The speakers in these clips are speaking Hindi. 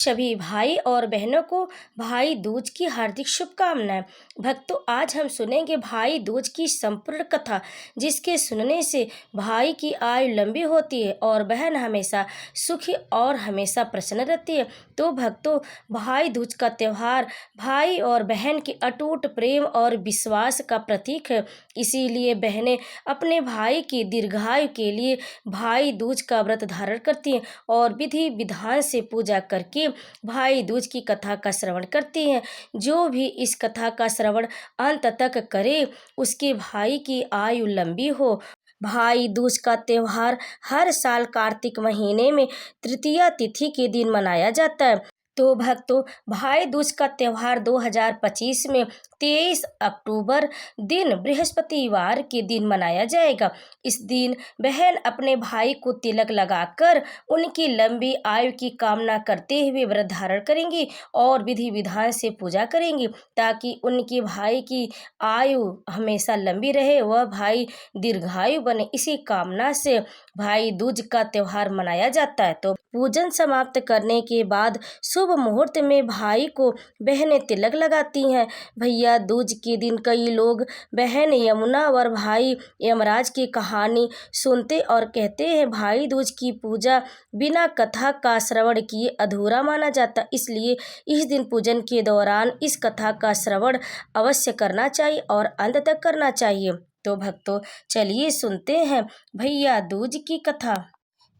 सभी भाई और बहनों को भाई दूज की हार्दिक शुभकामनाएं। भक्तों, आज हम सुनेंगे भाई दूज की संपूर्ण कथा, जिसके सुनने से भाई की आयु लंबी होती है और बहन हमेशा सुखी और हमेशा प्रसन्न रहती है। तो भक्तों, भाई दूज का त्यौहार भाई और बहन के अटूट प्रेम और विश्वास का प्रतीक है। इसीलिए बहनें अपने भाई की दीर्घायु के लिए भाई दूज का व्रत धारण करती हैं और विधि विधान से पूजा करके भाई दूज की कथा का श्रवण करती हैं। जो भी इस कथा का श्रवण अंत तक करे, उसके भाई की आयु लंबी हो। भाई दूज का त्योहार हर साल कार्तिक महीने में तृतीया तिथि के दिन मनाया जाता है। तो भक्तों, भाई दूज का त्योहार 2025 में 23 अक्टूबर दिन बृहस्पतिवार के दिन मनाया जाएगा। इस दिन बहन अपने भाई को तिलक लगाकर उनकी लंबी आयु की कामना करते हुए व्रत धारण करेंगी और विधि विधान से पूजा करेंगी, ताकि उनके भाई की आयु हमेशा लंबी रहे, वह भाई दीर्घायु बने। इसी कामना से भाई दूज का त्योहार मनाया जाता है। तो पूजन समाप्त करने के बाद शुभ मुहूर्त में भाई को बहनें तिलक लगाती हैं। भैया दूज के दिन कई लोग बहन यमुना और भाई यमराज की कहानी सुनते और कहते हैं, भाई दूज की पूजा बिना कथा का श्रवण किए अधूरा माना जाता। इसलिए इस दिन पूजन के दौरान इस कथा का श्रवण अवश्य करना चाहिए और अंत तक करना चाहिए। तो भक्तों, चलिए सुनते हैं भैया दूज की कथा।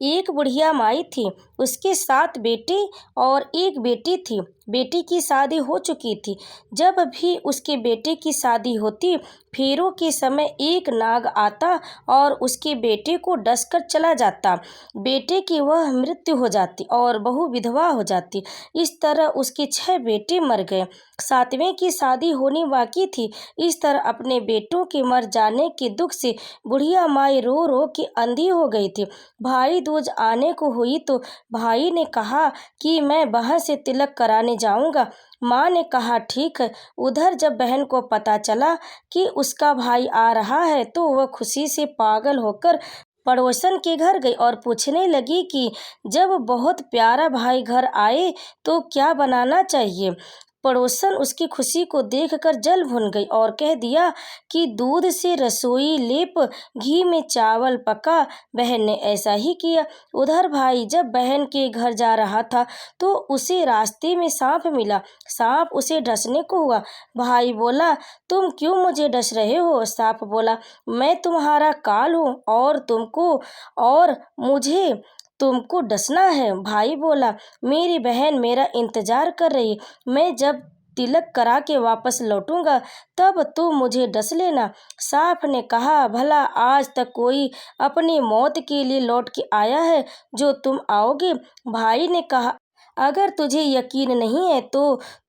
एक बुढ़िया माई थी, उसके 7 बेटे और एक बेटी थी। बेटी की शादी हो चुकी थी। जब भी उसके बेटे की शादी होती, फेरों के समय एक नाग आता और उसके बेटे को डसकर चला जाता। बेटे की वह मृत्यु हो जाती और बहू विधवा हो जाती। इस तरह उसके 6 बेटे मर गए। 7वें की शादी होनी बाकी थी। इस तरह अपने बेटों के मर जाने के दुख से बुढ़िया माई रो रो के अंधी हो गई थी। भाई दूज आने को हुई तो भाई ने कहा कि मैं बहन से तिलक कराने जाऊंगा। माँ ने कहा ठीक है। उधर जब बहन को पता चला कि उसका भाई आ रहा है तो वह खुशी से पागल होकर पड़ोसन के घर गई और पूछने लगी कि जब बहुत प्यारा भाई घर आए तो क्या बनाना चाहिए। पड़ोसन उसकी खुशी को देखकर जल भुन गई और कह दिया कि दूध से रसोई लेप, घी में चावल पका। बहन ने ऐसा ही किया। उधर भाई जब बहन के घर जा रहा था तो उसे रास्ते में सांप मिला। सांप उसे डसने को हुआ। भाई बोला, तुम क्यों मुझे डस रहे हो? सांप बोला, मैं तुम्हारा काल हूँ और मुझे तुमको डसना है। भाई बोला, मेरी बहन मेरा इंतजार कर रही है। मैं जब तिलक करा के वापस लौटूंगा तब तुम मुझे डस लेना। सांप ने कहा, भला आज तक कोई अपनी मौत के लिए लौट के आया है जो तुम आओगे? भाई ने कहा, अगर तुझे यकीन नहीं है तो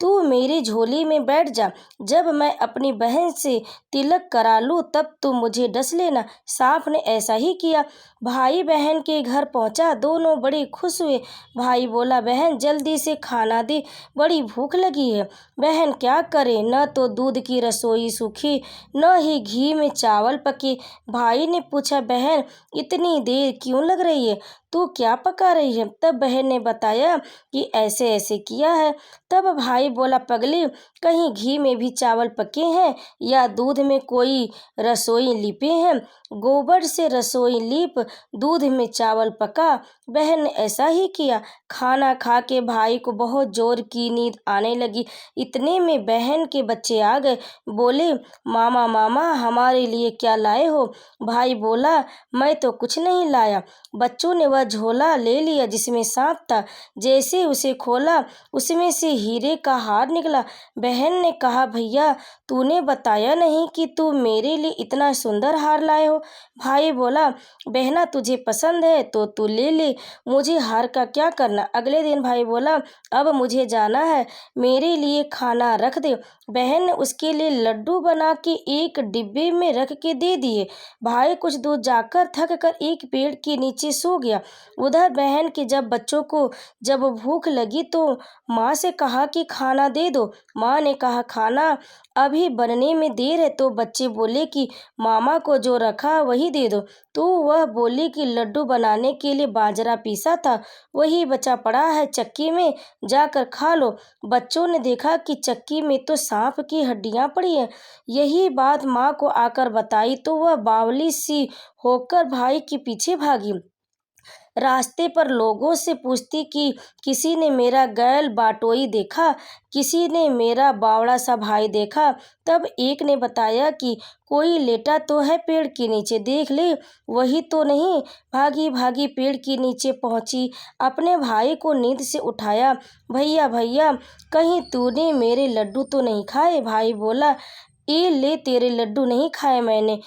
तू मेरी झोली में बैठ जा। जब मैं अपनी बहन से तिलक करा लूँ तब तुम मुझे डस लेना। सांप ने ऐसा ही किया। भाई बहन के घर पहुंचा। दोनों बड़े खुश हुए। भाई बोला, बहन जल्दी से खाना दे, बड़ी भूख लगी है। बहन क्या करे, न तो दूध की रसोई सूखी न ही घी में चावल पके। भाई ने पूछा, बहन इतनी देर क्यों लग रही है? तू क्या पका रही है? तब बहन ने बताया कि ऐसे ऐसे किया है। तब भाई बोला, पगली, कहीं घी में भी चावल पके हैं या दूध में कोई रसोई लिपे हैं? गोबर से रसोई लीप, दूध में चावल पका। बहन ने ऐसा ही किया। खाना खा के भाई को बहुत जोर की नींद आने लगी। इतने में बहन के बच्चे आ गए। बोले, मामा मामा हमारे लिए क्या लाए हो? भाई बोला, मैं तो कुछ नहीं लाया। बच्चों ने वह झोला ले लिया जिसमें सांप था। जैसे उसे खोला उसमें से हीरे का हार निकला। बहन ने कहा, भैया तूने बताया नहीं कि तू मेरे लिए इतना सुंदर हार लाए हो। भाई बोला, बहना तुझे पसंद है तो तू ले ले, मुझे हार का क्या करना। अगले दिन भाई बोला, अब मुझे जाना है, मेरे लिए खाना रख दे। बहन ने उसके लिए लड्डू बना के एक डिब्बे में रख के दे दिए। भाई कुछ दूर जाकर थक कर एक पेड़ के नीचे सो गया। उधर बहन के बच्चों को जब भूख लगी तो माँ से कहा कि खाना दे दो। माँ ने कहा, खाना अभी बनने में देर है। तो बच्चे बोले कि मामा को जो रखा वही दे दो। तो वह बोली, बोली कि लड्डू बनाने के लिए बाजरा पीसा था, वही बचा पड़ा है चक्की में, जाकर खा लो। बच्चों ने देखा कि चक्की में तो सांप की हड्डियां पड़ी हैं। यही बात माँ को आकर बताई तो वह बावली सी होकर भाई के पीछे भागी। रास्ते पर लोगों से पूछती कि किसी ने मेरा गैल बाटोई देखा, किसी ने मेरा बावड़ा सा भाई देखा। तब एक ने बताया कि कोई लेटा तो है पेड़ के नीचे, देख ले वही तो नहीं। भागी भागी पेड़ के नीचे पहुंची, अपने भाई को नींद से उठाया। भैया भैया, कहीं तूने मेरे लड्डू तो नहीं खाए? भाई बोला, ये ले तेरे लड्डू नहीं खाए मैंने,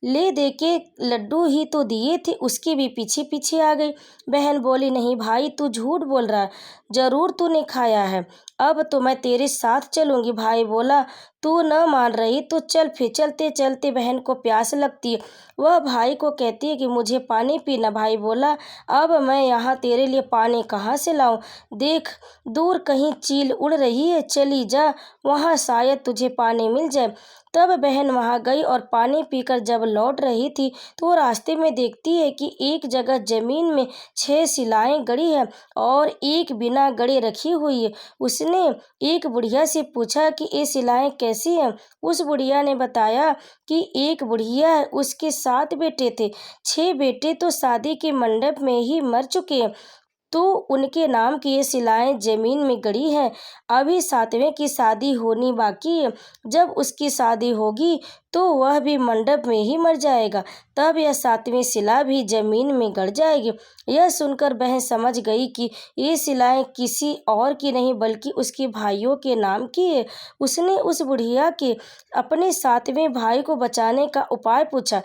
ले दे के लड्डू ही तो दिए थे। उसके भी पीछे पीछे आ गई। बहन बोली, नहीं भाई तू झूठ बोल रहा, जरूर तूने खाया है, अब तो मैं तेरे साथ चलूंगी। भाई बोला, तू न मान रही तो चल फिर। चलते चलते बहन को प्यास लगती है, वह भाई को कहती है कि मुझे पानी पीना। भाई बोला, अब मैं यहाँ तेरे लिए पानी कहाँ से लाऊं? देख दूर कहीं चील उड़ रही है, चली जा, वहाँ शायद तुझे पानी मिल जाए। तब बहन वहां गई और पानी पीकर जब लौट रही थी तो वो रास्ते में देखती है कि एक जगह जमीन में 6 शिलाएं गड़ी है और एक बिना गड़े रखी हुई है। उसने एक बुढ़िया से पूछा कि ये शिलाएं कैसी हैं? उस बुढ़िया ने बताया कि एक बुढ़िया है, उसके 7 बेटे थे, 6 बेटे तो शादी के मंडप में ही मर चुके हैं, तो उनके नाम की ये शिलाएं जमीन में गड़ी हैं। अभी 7वें की शादी होनी बाकी है, जब उसकी शादी होगी तो वह भी मंडप में ही मर जाएगा, तब यह 7वीं शिला भी जमीन में गड़ जाएगी। यह सुनकर बहन समझ गई कि ये शिलाएं किसी और की नहीं बल्कि उसके भाइयों के नाम की है। उसने उस बुढ़िया के अपने 7वें भाई को बचाने का उपाय पूछा।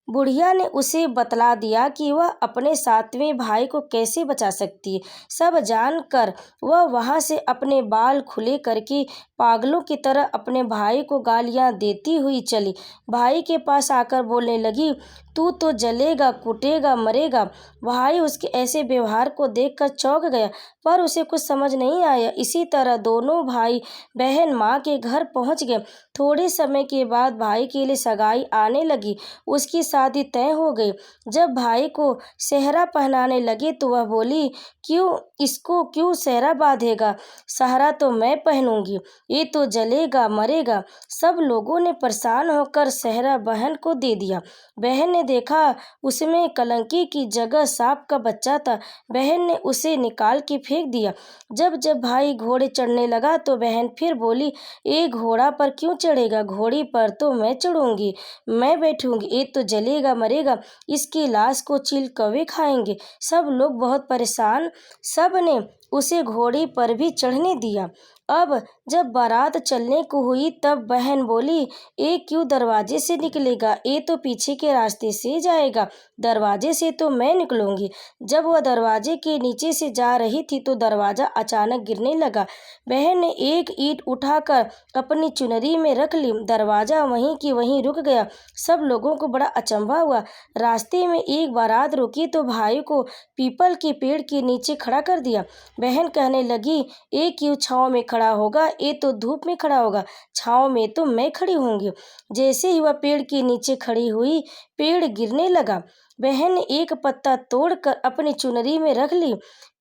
बुढ़िया ने उसे बतला दिया कि वह अपने 7वें भाई को कैसे बचा सकती है। सब जानकर वह वहां से अपने बाल खुले करके पागलों की तरह अपने भाई को गालियां देती हुई चली। भाई के पास आकर बोलने लगी, तू तो जलेगा, कूटेगा, मरेगा। भाई उसके ऐसे व्यवहार को देखकर चौंक गया, पर उसे कुछ समझ नहीं आया। इसी तरह दोनों भाई बहन माँ के घर पहुंच गए। थोड़े समय के बाद भाई के लिए सगाई आने लगी, उसकी शादी तय हो गई। जब भाई को सेहरा पहनाने लगे तो वह बोली, क्यों इसको क्यों सेहरा बांधेगा? सेहरा तो मैं पहनूंगी, ये तो जलेगा, मरेगा। सब लोगों ने परेशान होकर सेहरा बहन को दे दिया। बहन ने देखा उसमें कलंकी की जगह सांप का बच्चा था। बहन ने उसे निकाल के फेंक दिया। जब जब भाई घोड़े चढ़ने लगा तो बहन फिर बोली, ये घोड़ा पर क्यों चढ़ेगा? घोड़ी पर तो मैं चढ़ूंगी, मैं बैठूंगी, ये तो जलेगा, मरेगा, इसकी लाश को चील कौवे खाएंगे। सब लोग बहुत परेशान, सब ने उसे घोड़ी पर भी चढ़ने दिया। अब जब बारात चलने को हुई तब बहन बोली, ये क्यों दरवाजे से निकलेगा? ये तो पीछे के रास्ते से जाएगा, दरवाजे से तो मैं निकलूंगी। जब वह दरवाजे के नीचे से जा रही थी तो दरवाजा अचानक गिरने लगा। बहन ने एक ईंट उठाकर अपनी चुनरी में रख ली, दरवाजा वहीं की वहीं रुक गया। सब लोगों को बड़ा अचंभा हुआ। रास्ते में एक बारात रुकी तो भाई को पीपल के पेड़ के नीचे खड़ा कर दिया। बहन कहने लगी, ये क्यों छाँव में खड़ा होगा? ये तो धूप में खड़ा होगा, छाँव में तो मैं खड़ी होंगी। जैसे ही वह पेड़ के नीचे खड़ी हुई, पेड़ गिरने लगा। बहन ने एक पत्ता तोड़कर अपनी चुनरी में रख ली,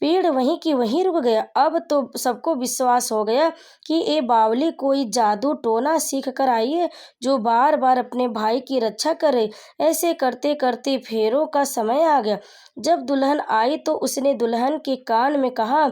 पेड़ वहीं की वहीं रुक गया। अब तो सबको विश्वास हो गया कि ये बावली कोई जादू टोना सीख कर आई है, जो बार बार अपने भाई की रक्षा करे। ऐसे करते करते फेरों का समय आ गया। जब दुल्हन आई तो उसने दुल्हन के कान में कहा,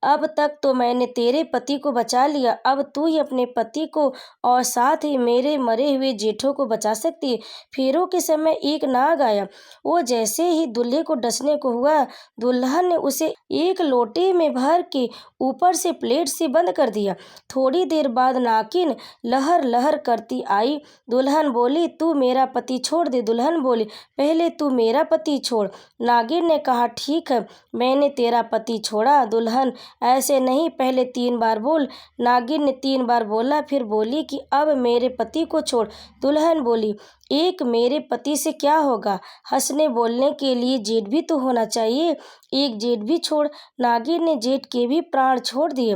अब तक तो मैंने तेरे पति को बचा लिया, अब तू ही अपने पति को और साथ ही मेरे मरे हुए जेठों को बचा सकती है। फेरों के समय एक नाग आया, वो जैसे ही दूल्हे को डसने को हुआ, दुल्हन ने उसे एक लोटे में भर के ऊपर से प्लेट से बंद कर दिया। थोड़ी देर बाद नागिन लहर लहर करती आई। दुल्हन बोली, तू मेरा पति छोड़ दे। दुल्हन बोली, पहले तू मेरा पति छोड़। नागिन ने कहा, ठीक है, मैंने तेरा पति छोड़ा। दुल्हन, ऐसे नहीं, पहले 3 बार बोल। नागिन ने 3 बार बोला, फिर बोली कि अब मेरे पति को छोड़। दुल्हन बोली, एक मेरे पति से क्या होगा? हंसने बोलने के लिए जेठ भी तो होना चाहिए, एक जेठ भी छोड़। नागिन ने जेठ के भी प्राण छोड़ दिए।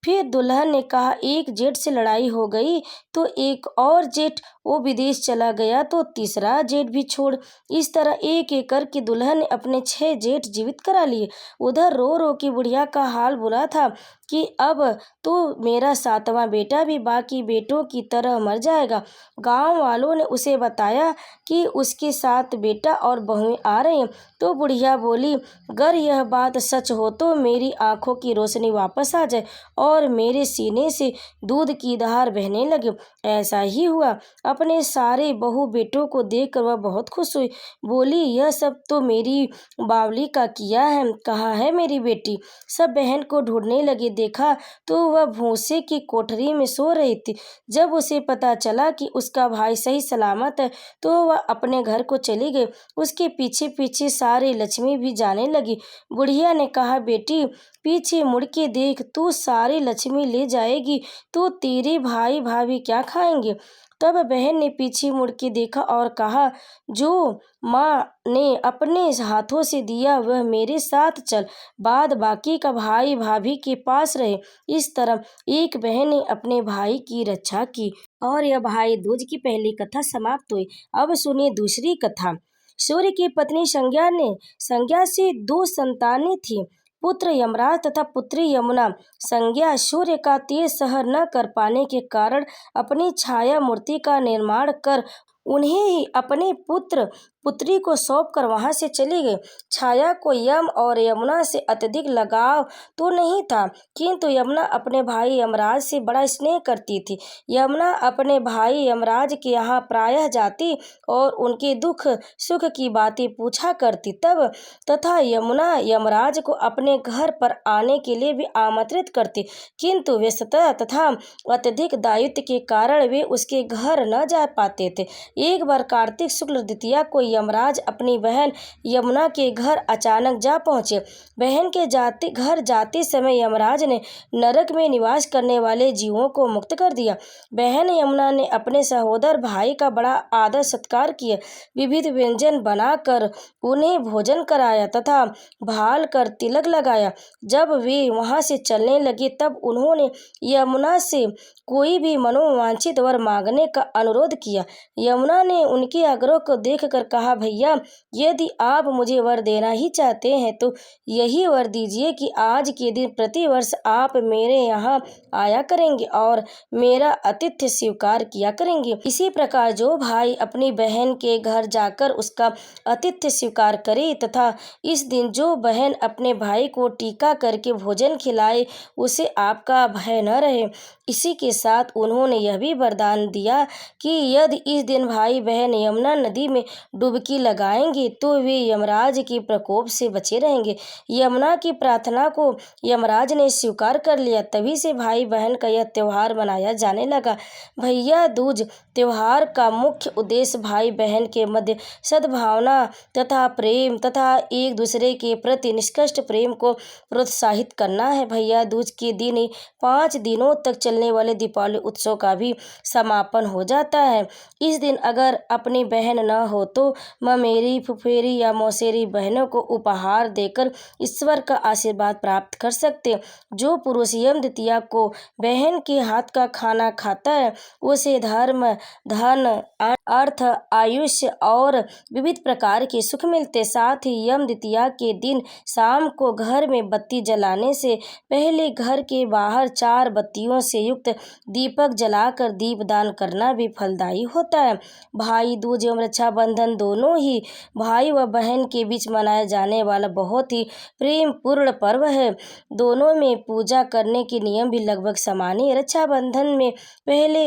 फिर दुल्हन ने कहा, एक जेठ से लड़ाई हो गई तो एक और जेठ वो विदेश चला गया तो तीसरा जेठ भी छोड़। इस तरह एक एक करके दुल्हन ने अपने 6 जेठ जीवित करा लिए। उधर रो रो की बुढ़िया का हाल बुरा था कि अब तो मेरा 7वां बेटा भी बाकी बेटों की तरह मर जाएगा। गांव वालों ने उसे बताया कि उसके 7 बेटा और बहुएं आ रहे हैं। तो बुढ़िया बोली, अगर यह बात सच हो तो मेरी आंखों की रोशनी वापस आ जाए और मेरे सीने से दूध की धार बहने लगे। ऐसा ही हुआ। अपने सारे बहू बेटों को देखकर वह बहुत खुश हुई। बोली, यह सब तो मेरी बावली का किया है। कहाँ है मेरी बेटी? सब बहन को ढूंढने लगे। देखा तो वह भूसे की कोठरी में सो रही थी। जब उसे पता चला कि उसका भाई सही सलामत है तो वह अपने घर को चली गई। उसके पीछे पीछे सारी लक्ष्मी भी जाने लगी। बुढ़िया ने कहा, बेटी पीछे मुड़ के देख, तू सारी लक्ष्मी ले जाएगी तो तेरे भाई भाभी क्या खाएंगे? तब बहन ने पीछे मुड़ के देखा और कहा, जो माँ ने अपने हाथों से दिया वह मेरे साथ चल, बाद बाकी का भाई भाभी के पास रहे। इस तरह एक बहन ने अपने भाई की रक्षा की और यह भाई दूज की पहली कथा समाप्त हुई। अब सुनिए दूसरी कथा। सूर्य की पत्नी संज्ञा से 2 संतानें थीं, पुत्र यमराज तथा पुत्री यमुना। संज्ञा सूर्य का तेज सहन न कर पाने के कारण अपनी छाया मूर्ति का निर्माण कर उन्हें ही अपने पुत्र पुत्री को सौंप कर वहां से चली गई। छाया को यम और यमुना से अत्यधिक लगाव तो नहीं था, किंतु यमुना अपने भाई यमराज से बड़ा स्नेह करती थी। यमुना अपने भाई यमराज के यहाँ प्रायः जाती और उनके दुख सुख की बातें पूछा करती तथा यमुना यमराज को अपने घर पर आने के लिए भी आमंत्रित करती, किंतु व्यस्तता तथा अत्यधिक दायित्व के कारण वे उसके घर न जा पाते थे। एक बार कार्तिक शुक्ल द्वितीया को यमराज अपनी बहन यमुना के घर अचानक जा पहुंचे। बहन के घर जाते समय यमराज ने नरक में निवास करने वाले जीवों को मुक्त कर दिया। बहन यमुना ने अपने सहोदर भाई का बड़ा आदर सत्कार किया, विविध व्यंजन बनाकर उन्हें भोजन कराया तथा भाल कर तिलक लगाया। जब वे वहां से चलने लगे तब उन्होंने यमुना से कोई भी मनोवांछित वर मांगने का अनुरोध किया। यमुना ने उनके आग्रह को देखकर कहा, भैया यदि आप मुझे वर देना ही चाहते हैं तो यही वर दीजिए कि आज के दिन प्रतिवर्ष आप मेरे यहाँ आया करेंगे और मेरा आतिथ्य स्वीकार किया करेंगे। इसी प्रकार जो भाई अपनी बहन के घर जाकर उसका आतिथ्य स्वीकार करे तथा इस दिन जो बहन अपने भाई को टीका करके भोजन खिलाए उसे आपका भय न रहे। इसी के साथ उन्होंने यह भी वरदान दिया कि यदि इस दिन भाई बहन यमुना नदी में डुबकी लगाएंगे तो वे यमराज के प्रकोप से बचे रहेंगे। यमुना की प्रार्थना को यमराज ने स्वीकार कर लिया। तभी से भाई बहन का यह त्योहार मनाया जाने लगा। भैया दूज त्योहार का मुख्य उद्देश्य भाई बहन के मध्य सद्भावना तथा प्रेम तथा एक दूसरे के प्रति निष्कष्ट प्रेम को प्रोत्साहित करना है। भैया दूज के दिन ही 5 दिनों तक चलने वाले दीपावली उत्सव का भी समापन हो जाता है। इस दिन अगर अपनी बहन न हो तो ममेरी, फुफेरी या मौसेरी बहनों को उपहार देकर ईश्वर का आशीर्वाद प्राप्त कर सकते। जो पुरुष यम द्वितीया को बहन के हाथ का खाना खाता है उसे धर्म, धन, अर्थ, आयुष्य और विविध प्रकार के सुख मिलते। साथ ही यम द्वितीया के दिन शाम को घर में बत्ती जलाने से पहले घर के बाहर 4 बत्तियों से युक्त दीपक जलाकर दीपदान करना भी फलदायी होता है। भाई दूज एवं रक्षाबंधन दोनों ही भाई व बहन के बीच मनाया जाने वाला बहुत ही प्रेम पूर्ण पर्व है। दोनों में पूजा करने के नियम भी लगभग समान ही। रक्षाबंधन में पहले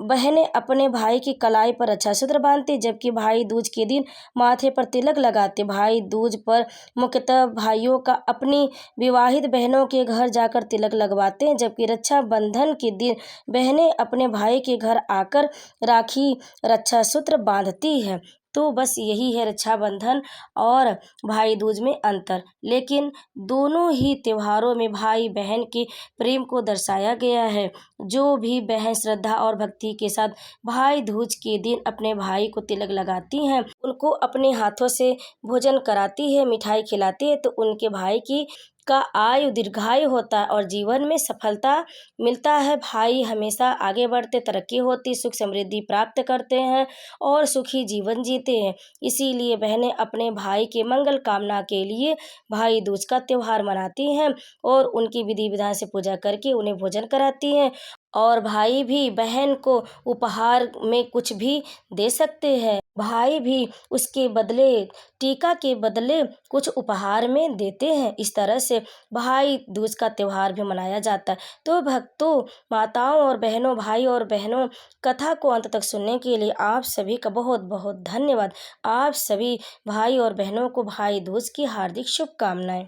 बहनें अपने भाई की कलाई पर रक्षा सूत्र बांधती, जबकि भाई दूज के दिन माथे पर तिलक लगाते। भाई दूज पर मुख्यतः भाइयों का अपनी विवाहित बहनों के घर जाकर तिलक लगवाते हैं, जबकि रक्षाबंधन के दिन बहनें अपने भाई के घर आकर राखी रक्षा सूत्र बांधती है। तो बस यही है रक्षाबंधन और भाई दूज में अंतर, लेकिन दोनों ही त्योहारों में भाई बहन के प्रेम को दर्शाया गया है। जो भी बहन श्रद्धा और भक्ति के साथ भाई दूज के दिन अपने भाई को तिलक लगाती हैं, उनको अपने हाथों से भोजन कराती है, मिठाई खिलाती है, तो उनके भाई की का आयु दीर्घायु होता है और जीवन में सफलता मिलता है। भाई हमेशा आगे बढ़ते, तरक्की होती, सुख समृद्धि प्राप्त करते हैं और सुखी जीवन जीते हैं। इसीलिए बहनें अपने भाई के मंगल कामना के लिए भाई दूज का त्योहार मनाती हैं और उनकी विधि विधान से पूजा करके उन्हें भोजन कराती हैं। और भाई भी बहन को उपहार में कुछ भी दे सकते हैं। भाई भी उसके बदले, टीका के बदले कुछ उपहार में देते हैं। इस तरह से भाई दूज का त्योहार भी मनाया जाता है। तो भक्तों, माताओं और बहनों, भाई और बहनों, कथा को अंत तक सुनने के लिए आप सभी का बहुत बहुत धन्यवाद। आप सभी भाई और बहनों को भाई दूज की हार्दिक शुभकामनाएं।